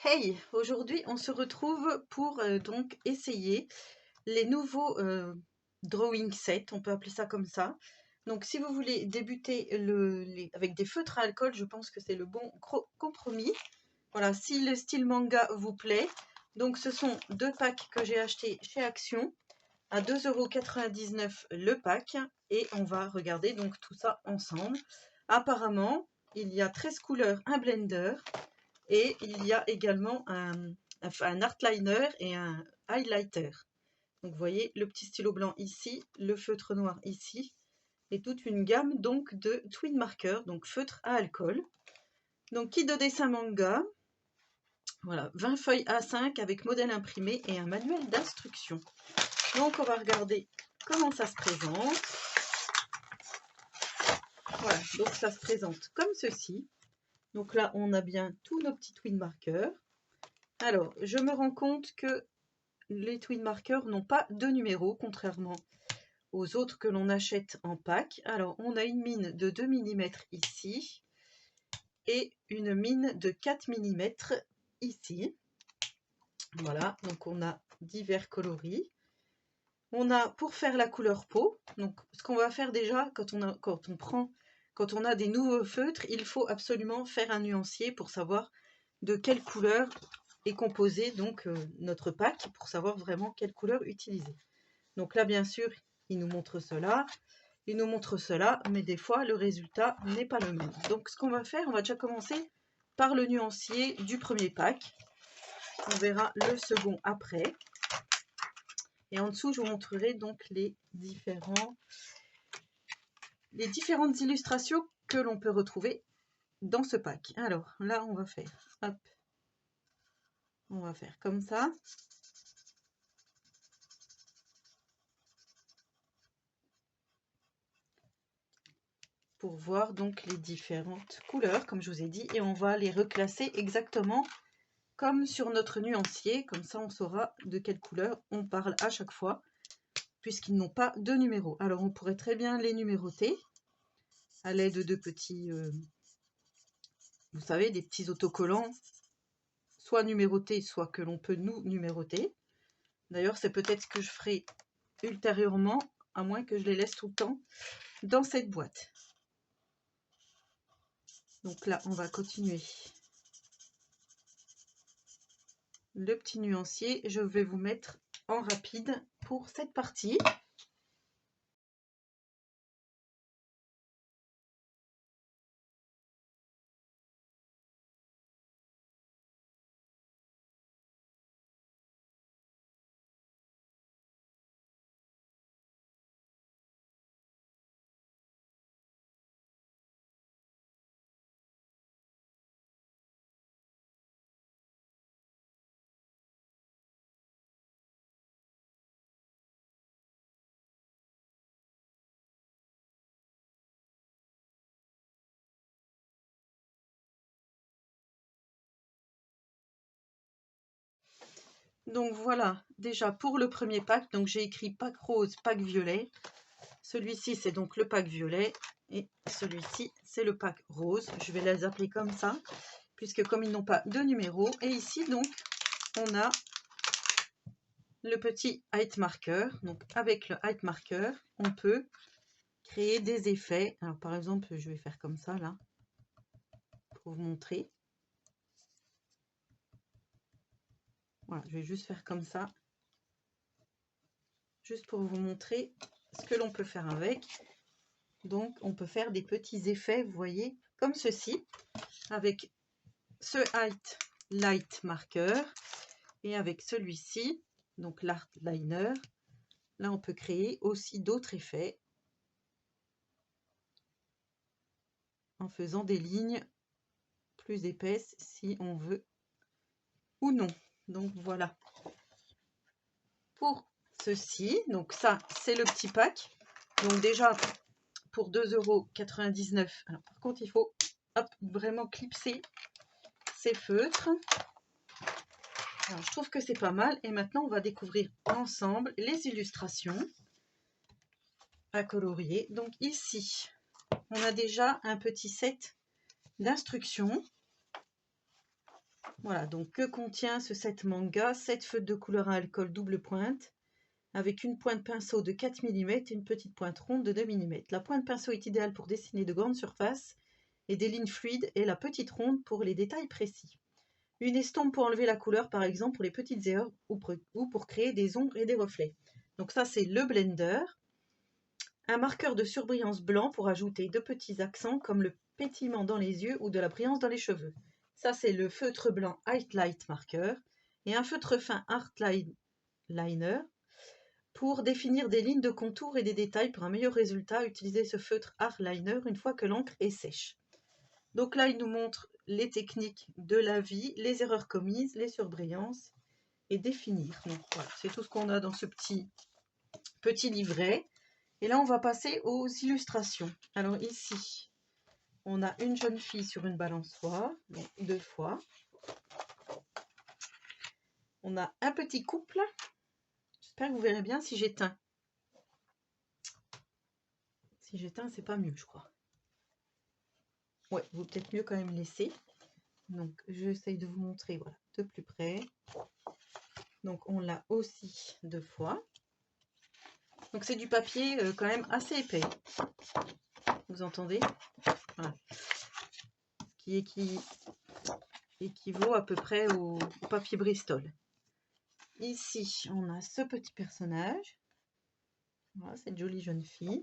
Hey, aujourd'hui on se retrouve pour donc essayer les nouveaux drawing sets, on peut appeler ça comme ça. Donc si vous voulez débuter avec des feutres à alcool, je pense que c'est le bon compromis. Voilà, si le style manga vous plaît. Donc ce sont deux packs que j'ai achetés chez Action à 2,99 € le pack et on va regarder donc tout ça ensemble. Apparemment, il y a 13 couleurs, un blender. Et il y a également un art liner et un highlighter. Donc vous voyez le petit stylo blanc ici, le feutre noir ici, et toute une gamme donc de twin markers, donc feutre à alcool. Donc kit de dessin manga, voilà, 20 feuilles A5 avec modèle imprimé et un manuel d'instruction. Donc on va regarder comment ça se présente. Voilà, donc ça se présente comme ceci. Donc là on a bien tous nos petits twin markers. Alors je me rends compte que les twin markers n'ont pas de numéro, contrairement aux autres que l'on achète en pack. Alors, on a une mine de 2 mm ici et une mine de 4 mm ici. Voilà, donc on a divers coloris. On a pour faire la couleur peau, donc ce qu'on va faire déjà quand on a des nouveaux feutres, il faut absolument faire un nuancier pour savoir de quelle couleur est composé donc notre pack, pour savoir vraiment quelle couleur utiliser. Donc là, bien sûr, il nous montre cela, mais des fois, le résultat n'est pas le même. Donc, ce qu'on va faire, on va déjà commencer par le nuancier du premier pack. On verra le second après. Et en dessous, je vous montrerai donc les différentes illustrations que l'on peut retrouver dans ce pack. Alors, là, on va faire, hop, on va faire comme ça. Pour voir donc les différentes couleurs, comme je vous ai dit, et on va les reclasser exactement comme sur notre nuancier, comme ça on saura de quelle couleur on parle à chaque fois, puisqu'ils n'ont pas de numéro. Alors on pourrait très bien les numéroter à l'aide de petits, vous savez, des petits autocollants, soit numérotés, soit que l'on peut nous numéroter. D'ailleurs, c'est peut-être ce que je ferai ultérieurement, à moins que je les laisse tout le temps dans cette boîte. Donc là, on va continuer le petit nuancier. Je vais vous mettre en rapide pour cette partie. Donc voilà, déjà pour le premier pack, donc j'ai écrit pack rose, pack violet. Celui-ci, c'est donc le pack violet et celui-ci, c'est le pack rose. Je vais les appeler comme ça, puisque comme ils n'ont pas de numéro. Et ici, donc, on a le petit height marker. Donc avec le height marker, on peut créer des effets. Alors par exemple, je vais faire comme ça, là, pour vous montrer. Voilà, je vais juste faire comme ça, juste pour vous montrer ce que l'on peut faire avec. Donc, on peut faire des petits effets, vous voyez, comme ceci, avec ce height light marker et avec celui-ci, donc l'art liner. Là, on peut créer aussi d'autres effets en faisant des lignes plus épaisses si on veut ou non. Donc, voilà. Pour ceci, donc ça, c'est le petit pack. Donc déjà, pour 2,99 €. Alors, par contre, il faut hop, vraiment clipser ces feutres. Alors, je trouve que c'est pas mal. Et maintenant, on va découvrir ensemble les illustrations à colorier. Donc ici, on a déjà un petit set d'instructions. Voilà, donc que contient ce set manga? 7 feutres de couleur à alcool double pointe, avec une pointe pinceau de 4 mm et une petite pointe ronde de 2 mm. La pointe pinceau est idéale pour dessiner de grandes surfaces et des lignes fluides, et la petite ronde pour les détails précis. Une estompe pour enlever la couleur, par exemple pour les petites erreurs ou pour créer des ombres et des reflets. Donc ça, c'est le blender. Un marqueur de surbrillance blanc pour ajouter de petits accents comme le pétillement dans les yeux ou de la brillance dans les cheveux. Ça, c'est le feutre blanc Highlight Marker. Et un feutre fin Art Liner pour définir des lignes de contour et des détails. Pour un meilleur résultat, utilisez ce feutre Art Liner une fois que l'encre est sèche. Donc là, il nous montre les techniques de la vie, les erreurs commises, les surbrillances et définir. Donc voilà, c'est tout ce qu'on a dans ce petit livret. Et là, on va passer aux illustrations. Alors ici, on a une jeune fille sur une balançoire, donc 2 fois. On a un petit couple. J'espère que vous verrez bien si j'éteins. Si j'éteins, c'est pas mieux, je crois. Ouais, vaut peut-être mieux quand même laisser. Donc, j'essaye de vous montrer, voilà, de plus près. Donc, on l'a aussi 2 fois. Donc, c'est du papier quand même assez épais. Vous entendez? Voilà. Ce qui équivaut à peu près au papier Bristol. Ici, on a ce petit personnage. Voilà, cette jolie jeune fille.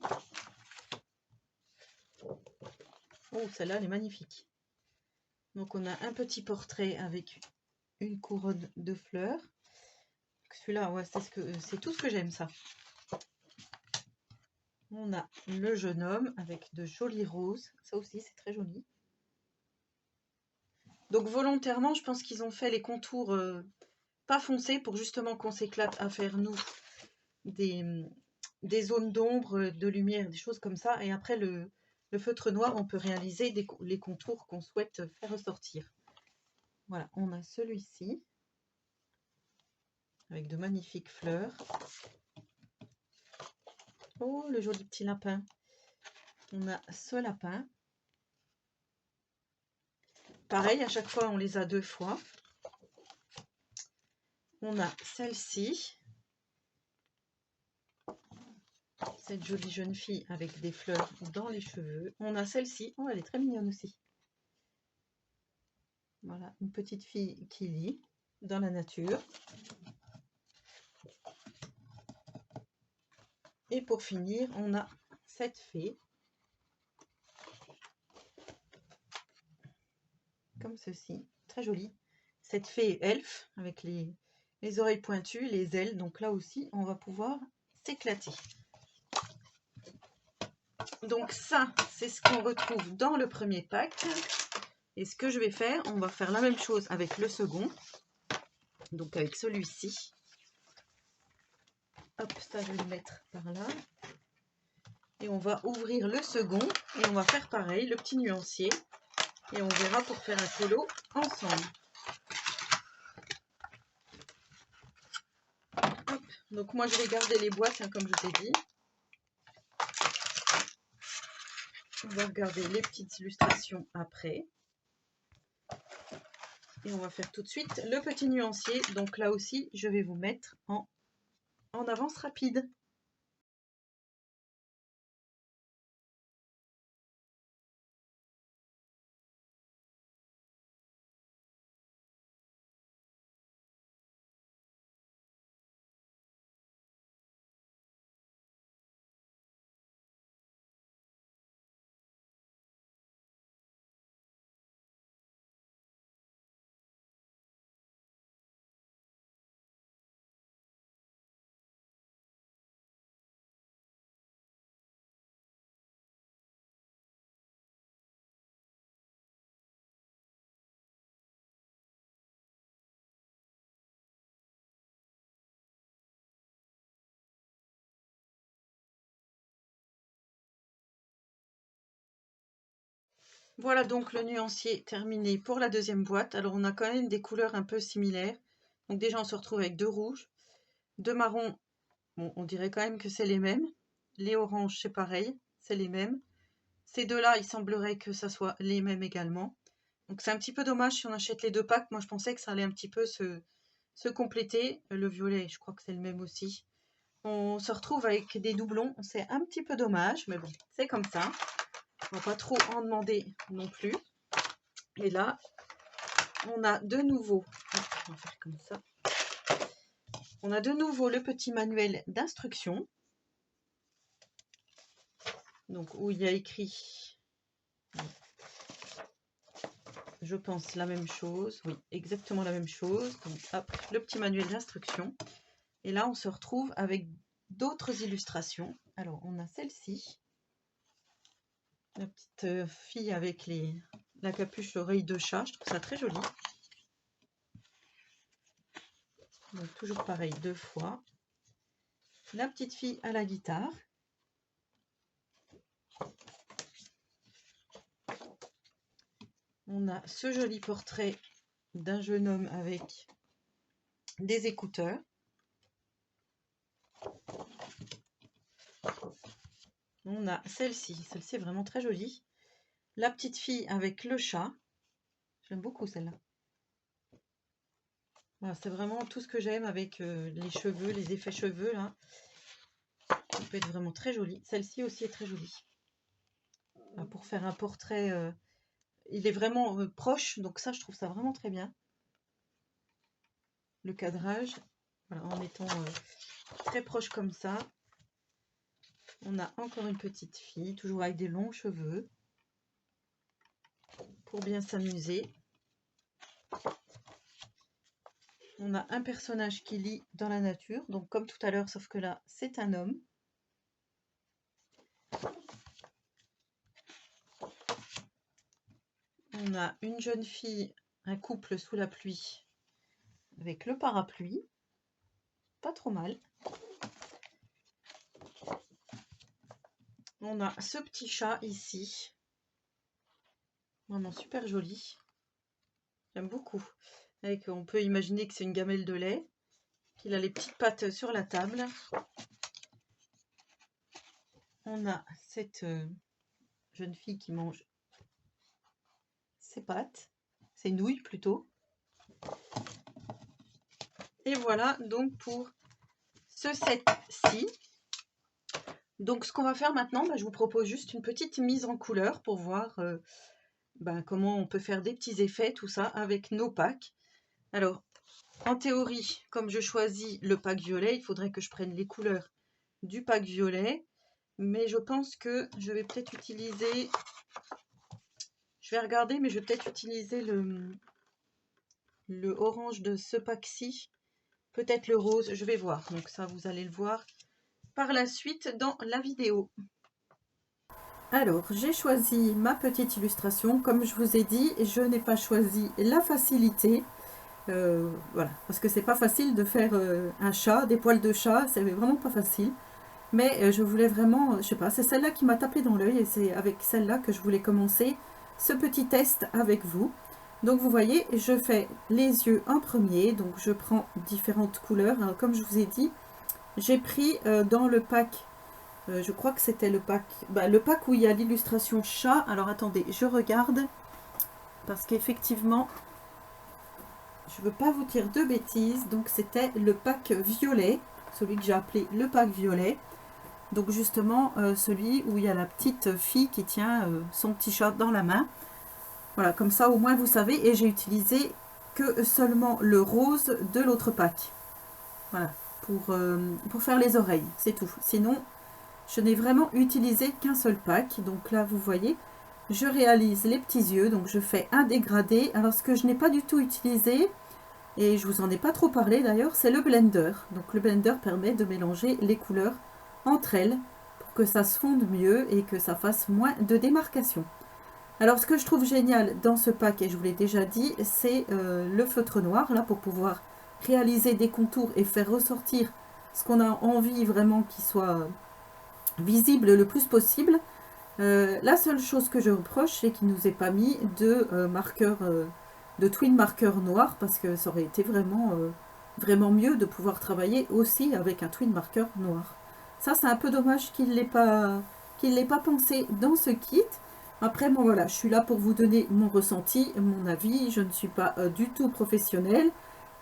Oh, celle-là, elle est magnifique. Donc, on a un petit portrait avec une couronne de fleurs. Celui-là, ouais, c'est tout ce que j'aime, ça. On a le jeune homme avec de jolies roses. Ça aussi, c'est très joli. Donc, volontairement, je pense qu'ils ont fait les contours pas foncés pour justement qu'on s'éclate à faire, nous, des zones d'ombre, de lumière, des choses comme ça. Et après, le feutre noir, on peut réaliser les contours qu'on souhaite faire ressortir. Voilà, on a celui-ci avec de magnifiques fleurs. Oh, le joli petit lapin. On a ce lapin. Pareil, à chaque fois, on les a 2 fois. On a celle-ci. Cette jolie jeune fille avec des fleurs dans les cheveux. On a celle-ci. Oh, elle est très mignonne aussi. Voilà, une petite fille qui lit dans la nature. Et pour finir, on a cette fée. Comme ceci. Très jolie. Cette fée elfe avec les oreilles pointues, les ailes. Donc là aussi, on va pouvoir s'éclater. Donc ça, c'est ce qu'on retrouve dans le premier pack. Et ce que je vais faire, on va faire la même chose avec le second. Donc avec celui-ci. Hop, ça je vais le mettre par là. Et on va ouvrir le second. Et on va faire pareil, le petit nuancier. Et on verra pour faire un colo ensemble. Hop, donc moi je vais garder les boîtes, hein, comme je t'ai dit. On va regarder les petites illustrations après. Et on va faire tout de suite le petit nuancier. Donc là aussi, je vais vous mettre en avance rapide. Voilà donc le nuancier terminé pour la deuxième boîte. Alors on a quand même des couleurs un peu similaires. Donc déjà on se retrouve avec 2 rouges, 2 marrons. Bon, on dirait quand même que c'est les mêmes. Les oranges, c'est pareil, c'est les mêmes. Ces deux-là, il semblerait que ça soit les mêmes également. Donc c'est un petit peu dommage si on achète les 2 packs. Moi je pensais que ça allait un petit peu se compléter. Le violet, je crois que c'est le même aussi. On se retrouve avec des doublons. C'est un petit peu dommage, mais bon, c'est comme ça. On va pas trop en demander non plus. Et là, on a de nouveau, on va faire comme ça. On a de nouveau le petit manuel d'instruction. Donc où il y a écrit, je pense la même chose. Oui, exactement la même chose. Donc hop, le petit manuel d'instruction. Et là, on se retrouve avec d'autres illustrations. Alors, on a celle-ci. La petite fille avec la capuche oreille de chat. Je trouve ça très joli. Donc, toujours pareil, 2 fois. La petite fille à la guitare. On a ce joli portrait d'un jeune homme avec des écouteurs. On a celle-ci. Celle-ci est vraiment très jolie. La petite fille avec le chat. J'aime beaucoup celle-là. Voilà, c'est vraiment tout ce que j'aime avec les cheveux, les effets cheveux là. Ça peut être vraiment très joli. Celle-ci aussi est très jolie. Voilà, pour faire un portrait, il est vraiment proche, donc ça je trouve ça vraiment très bien. Le cadrage, voilà, en étant très proche comme ça. On a encore une petite fille, toujours avec des longs cheveux, pour bien s'amuser. On a un personnage qui lit dans la nature, donc comme tout à l'heure, sauf que là, c'est un homme. On a une jeune fille, un couple sous la pluie, avec le parapluie. Pas trop mal. On a ce petit chat ici. Vraiment super joli. J'aime beaucoup. On peut imaginer que c'est une gamelle de lait. Qu'il a les petites pattes sur la table. On a cette jeune fille qui mange ses pattes. Ses nouilles plutôt. Et voilà donc pour ce set-ci. Donc ce qu'on va faire maintenant, je vous propose juste une petite mise en couleur pour voir comment on peut faire des petits effets, tout ça, avec nos packs. Alors, en théorie, comme je choisis le pack violet, il faudrait que je prenne les couleurs du pack violet. Mais je pense que je vais peut-être utiliser... Je vais regarder, mais je vais peut-être utiliser le orange de ce pack-ci. Peut-être le rose, je vais voir. Donc ça, vous allez le voir par la suite dans la vidéo. Alors, j'ai choisi ma petite illustration. Comme je vous ai dit, je n'ai pas choisi la facilité. Voilà, parce que c'est pas facile de faire un chat, des poils de chat, c'est vraiment pas facile. Mais je voulais vraiment, je sais pas, c'est celle-là qui m'a tapé dans l'œil et c'est avec celle-là que je voulais commencer ce petit test avec vous. Donc vous voyez, je fais les yeux en premier, donc je prends différentes couleurs. Alors, comme je vous ai dit, j'ai pris dans le pack, je crois que c'était le pack où il y a l'illustration chat. Alors attendez, je regarde, parce qu'effectivement, je veux pas vous dire de bêtises, donc c'était le pack violet, celui que j'ai appelé le pack violet. Donc justement, celui où il y a la petite fille qui tient son petit chat dans la main. Voilà, comme ça au moins vous savez. Et j'ai utilisé que seulement le rose de l'autre pack. Voilà, pour faire les oreilles, c'est tout. Sinon, je n'ai vraiment utilisé qu'un seul pack. Donc là, vous voyez, je réalise les petits yeux. Donc je fais un dégradé. Alors ce que je n'ai pas du tout utilisé, et je vous en ai pas trop parlé d'ailleurs, c'est le blender. Donc le blender permet de mélanger les couleurs entre elles pour que ça se fonde mieux et que ça fasse moins de démarcation. Alors ce que je trouve génial dans ce pack, et je vous l'ai déjà dit, c'est le feutre noir là pour pouvoir réaliser des contours et faire ressortir ce qu'on a envie vraiment qu'il soit visible le plus possible. La seule chose que je reproche, c'est qu'il ne nous ait pas mis de marqueur, de twin marqueur noir, parce que ça aurait été vraiment mieux de pouvoir travailler aussi avec un twin marqueur noir. Ça, c'est un peu dommage qu'il ne l'ait pas pensé dans ce kit. Après, bon voilà, je suis là pour vous donner mon ressenti, mon avis. Je ne suis pas du tout professionnelle.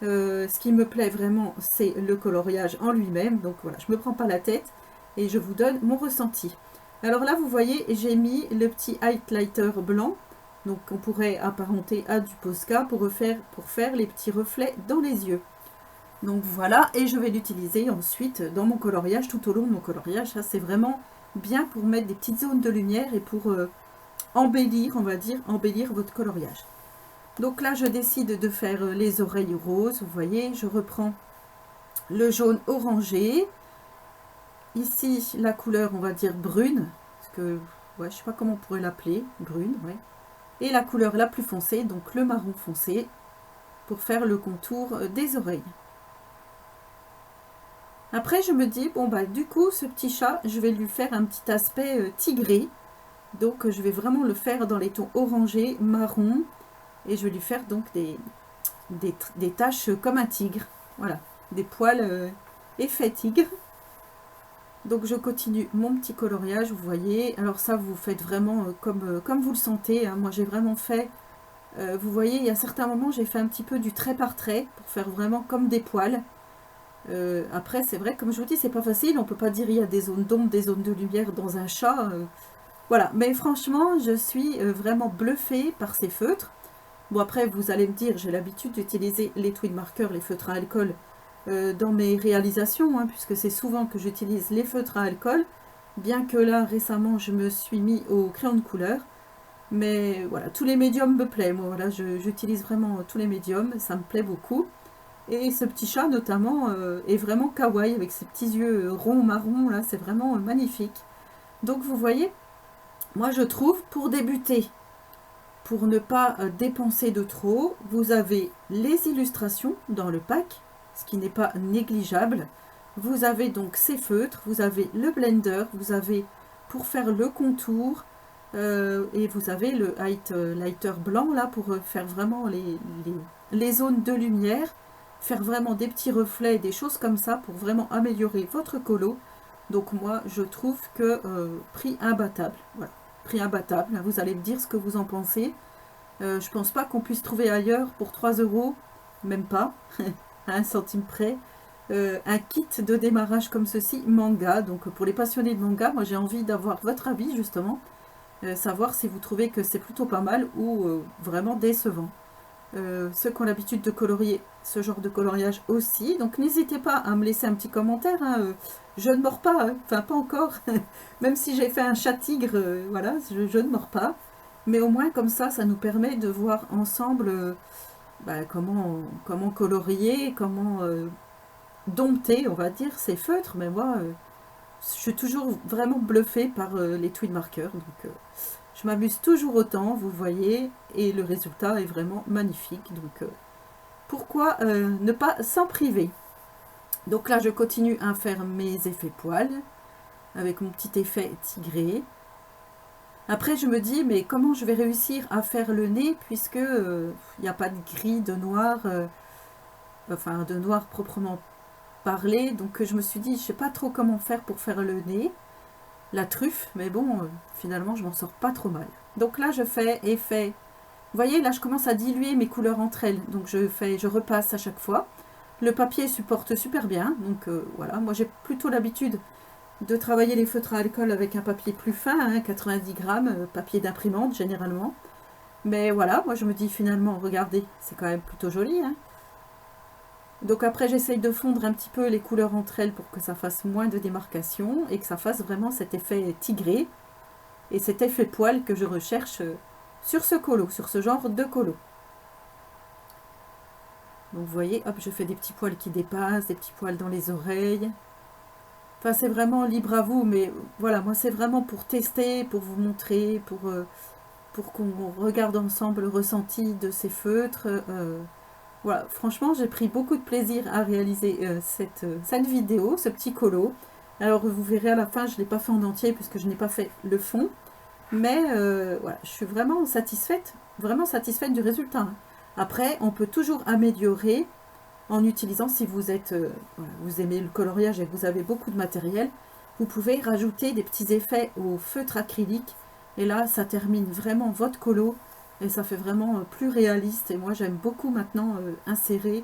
Ce qui me plaît vraiment, c'est le coloriage en lui-même. Donc voilà, je ne me prends pas la tête et je vous donne mon ressenti. Alors là, vous voyez, j'ai mis le petit highlighter blanc. Donc on pourrait apparenter à du Posca pour faire les petits reflets dans les yeux. Donc voilà, et je vais l'utiliser ensuite dans mon coloriage, tout au long de mon coloriage. Ça, c'est vraiment bien pour mettre des petites zones de lumière et pour embellir, on va dire, embellir votre coloriage. Donc là, je décide de faire les oreilles roses. Vous voyez, je reprends le jaune orangé. Ici, la couleur, on va dire brune, parce que, ouais, je sais pas comment on pourrait l'appeler, brune, ouais. Et la couleur la plus foncée, donc le marron foncé, pour faire le contour des oreilles. Après, je me dis, bon, bah, du coup, ce petit chat, je vais lui faire un petit aspect tigré. Donc, je vais vraiment le faire dans les tons orangés, marron. Et je vais lui faire donc des taches comme un tigre. Voilà, des poils effet tigre. Donc, je continue mon petit coloriage, vous voyez. Alors ça, vous faites vraiment comme vous le sentez. Hein. Moi, j'ai vraiment fait... vous voyez, il y a certains moments, j'ai fait un petit peu du trait par trait pour faire vraiment comme des poils. Après, c'est vrai, comme je vous dis, c'est pas facile. On peut pas dire il y a des zones d'ombre, des zones de lumière dans un chat. Voilà, mais franchement, je suis vraiment bluffée par ces feutres. Bon, après, vous allez me dire, j'ai l'habitude d'utiliser les twin markers, les feutres à alcool, dans mes réalisations, hein, puisque c'est souvent que j'utilise les feutres à alcool. Bien que là, récemment, je me suis mis au crayon de couleur. Mais voilà, tous les médiums me plaisent. Moi, voilà, j'utilise vraiment tous les médiums, ça me plaît beaucoup. Et ce petit chat, notamment, est vraiment kawaii, avec ses petits yeux ronds, marrons, là, c'est vraiment magnifique. Donc, vous voyez, moi, je trouve, pour débuter, pour ne pas dépenser de trop, vous avez les illustrations dans le pack, ce qui n'est pas négligeable. Vous avez donc ces feutres, vous avez le blender, vous avez pour faire le contour, et vous avez le highlighter blanc là pour faire vraiment les zones de lumière, faire vraiment des petits reflets, des choses comme ça pour vraiment améliorer votre colo. Donc moi je trouve que prix imbattable, voilà, prix imbattable, vous allez me dire ce que vous en pensez. Je pense pas qu'on puisse trouver ailleurs pour 3 euros, même pas, à 1 centime près, un kit de démarrage comme ceci, manga. Donc pour les passionnés de manga, moi j'ai envie d'avoir votre avis justement, savoir si vous trouvez que c'est plutôt pas mal ou vraiment décevant. Ceux qui ont l'habitude de colorier ce genre de coloriage aussi, donc n'hésitez pas à me laisser un petit commentaire, hein, je ne mords pas, hein, enfin pas encore, même si j'ai fait un chat tigre, voilà, je ne mords pas, mais au moins comme ça nous permet de voir ensemble bah, comment colorier, comment dompter, on va dire, ces feutres, mais moi, je suis toujours vraiment bluffée par les twin markers, donc je m'amuse toujours autant, vous voyez, et le résultat est vraiment magnifique, donc pourquoi ne pas s'en priver? Donc là, je continue à faire mes effets poils, avec mon petit effet tigré. Après, je me dis, mais comment je vais réussir à faire le nez, puisque il n'y a pas de gris, de noir, enfin de noir proprement parlé, donc je me suis dit, je sais pas trop comment faire pour faire le nez, la truffe, mais bon, finalement, je m'en sors pas trop mal. Donc là, je fais effet. Vous voyez, là, je commence à diluer mes couleurs entre elles. Donc, je repasse à chaque fois. Le papier supporte super bien. Donc, voilà. Moi, j'ai plutôt l'habitude de travailler les feutres à alcool avec un papier plus fin, hein, 90 grammes, papier d'imprimante, généralement. Mais voilà, moi, je me dis finalement, regardez, c'est quand même plutôt joli, hein. Donc après, j'essaye de fondre un petit peu les couleurs entre elles pour que ça fasse moins de démarcation et que ça fasse vraiment cet effet tigré et cet effet poil que je recherche sur ce colo, sur ce genre de colo. Donc vous voyez, hop, je fais des petits poils qui dépassent, des petits poils dans les oreilles. Enfin, c'est vraiment libre à vous, mais voilà, moi c'est vraiment pour tester, pour vous montrer, pour qu'on regarde ensemble le ressenti de ces feutres. Voilà, franchement, j'ai pris beaucoup de plaisir à réaliser cette vidéo, ce petit colo. Alors, vous verrez à la fin, je ne l'ai pas fait en entier puisque je n'ai pas fait le fond. Mais voilà, je suis vraiment satisfaite du résultat, hein. Après, on peut toujours améliorer en utilisant, si vous êtes, voilà, vous aimez le coloriage et que vous avez beaucoup de matériel, vous pouvez rajouter des petits effets au feutre acrylique Et là, ça termine vraiment votre colo et ça fait vraiment plus réaliste. Et moi, j'aime beaucoup maintenant insérer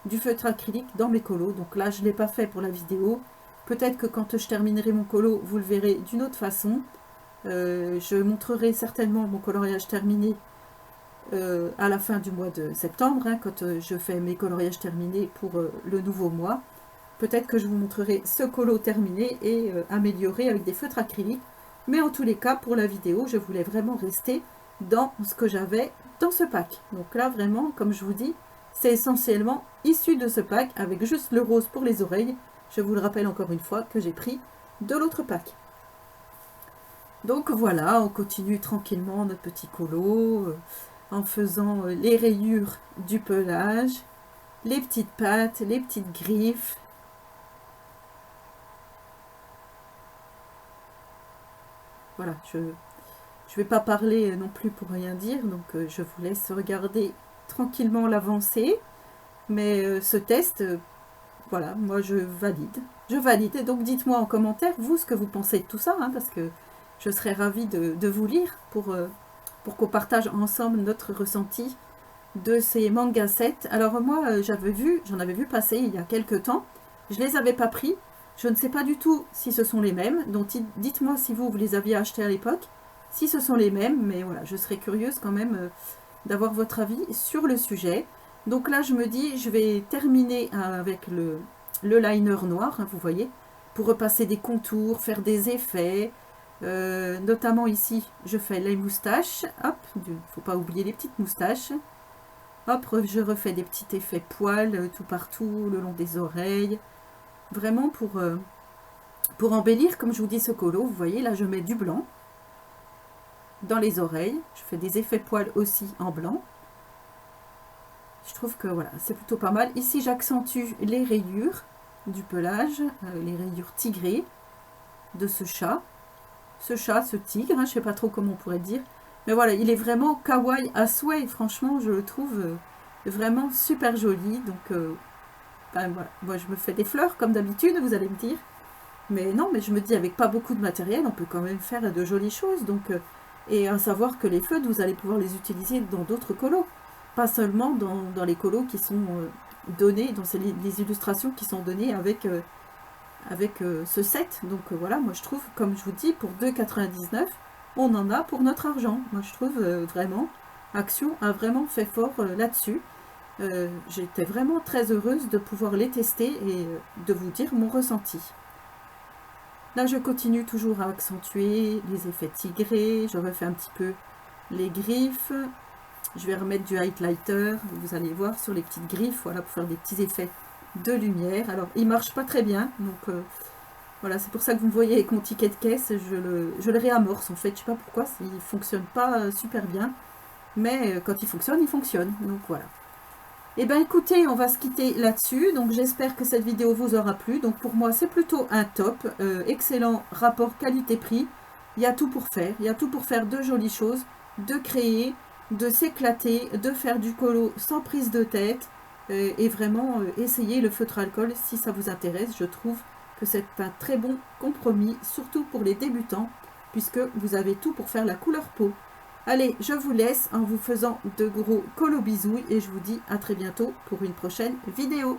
du feutre acrylique dans mes colos. Donc là, je ne l'ai pas fait pour la vidéo. Peut-être que quand je terminerai mon colo, vous le verrez d'une autre façon. Je montrerai certainement mon coloriage terminé à la fin du mois de septembre, hein, quand je fais mes coloriages terminés pour le nouveau mois. Peut-être que je vous montrerai ce colo terminé et amélioré avec des feutres acryliques. Mais en tous les cas, pour la vidéo, je voulais vraiment rester dans ce que j'avais dans ce pack. Donc là, vraiment, comme je vous dis, c'est essentiellement issu de ce pack avec juste le rose pour les oreilles. Je vous le rappelle encore une fois que j'ai pris de l'autre pack. Donc voilà, on continue tranquillement notre petit colo en faisant les rayures du pelage, les petites pattes, les petites griffes. Voilà, je ne vais pas parler non plus pour rien dire, donc je vous laisse regarder tranquillement l'avancée. Mais ce test, voilà, moi je valide. Je valide, et donc dites-moi en commentaire, vous, ce que vous pensez de tout ça, hein, parce que je serais ravie de vous lire pour qu'on partage ensemble notre ressenti de ces manga sets. Alors moi, j'en avais vu passer il y a quelques temps, je les avais pas pris. Je ne sais pas du tout si ce sont les mêmes, donc dites-moi si vous les aviez achetés à l'époque, si ce sont les mêmes, mais voilà, je serais curieuse quand même d'avoir votre avis sur le sujet. Donc là, je me dis, je vais terminer avec le liner noir, hein, vous voyez, pour repasser des contours, faire des effets, notamment ici, je fais les moustaches, hop, il ne faut pas oublier les petites moustaches. Hop, je refais des petits effets poils tout partout, le long des oreilles. Vraiment pour embellir, comme je vous dis, ce colo, vous voyez, là je mets du blanc dans les oreilles. Je fais des effets poils aussi en blanc. Je trouve que voilà, c'est plutôt pas mal. Ici, j'accentue les rayures du pelage, les rayures tigrées de ce chat. Ce tigre, hein, je sais pas trop comment on pourrait dire. Mais voilà, il est vraiment kawaii à souhait. Franchement, je le trouve vraiment super joli. Donc, ben, voilà. Moi, je me fais des fleurs comme d'habitude, vous allez me dire. Mais non, mais je me dis, avec pas beaucoup de matériel, on peut quand même faire de jolies choses. Donc, et à savoir que les feutres, vous allez pouvoir les utiliser dans d'autres colos. Pas seulement dans les colos qui sont donnés, dans les illustrations qui sont données avec ce set. Donc voilà, moi je trouve, comme je vous dis, pour 2,99 €, on en a pour notre argent. Moi je trouve vraiment, Action a vraiment fait fort là-dessus. J'étais vraiment très heureuse de pouvoir les tester et de vous dire mon ressenti. Là je continue toujours à accentuer les effets tigrés, je refais un petit peu les griffes. Je vais remettre du highlighter, vous allez voir, sur les petites griffes, voilà, pour faire des petits effets de lumière. Alors, il marche pas très bien, donc voilà, c'est pour ça que vous me voyez avec mon ticket de caisse, je le réamorce en fait, je sais pas pourquoi, il fonctionne pas super bien, mais quand il fonctionne, donc voilà. Et ben écoutez, on va se quitter là-dessus, donc j'espère que cette vidéo vous aura plu. Donc pour moi, c'est plutôt un top, excellent rapport qualité-prix, il y a tout pour faire de jolies choses, de créer, de s'éclater, de faire du colo sans prise de tête et vraiment essayer le feutre alcool si ça vous intéresse. Je trouve que c'est un très bon compromis, surtout pour les débutants, puisque vous avez tout pour faire la couleur peau. Allez, je vous laisse en vous faisant de gros colo bisous et je vous dis à très bientôt pour une prochaine vidéo.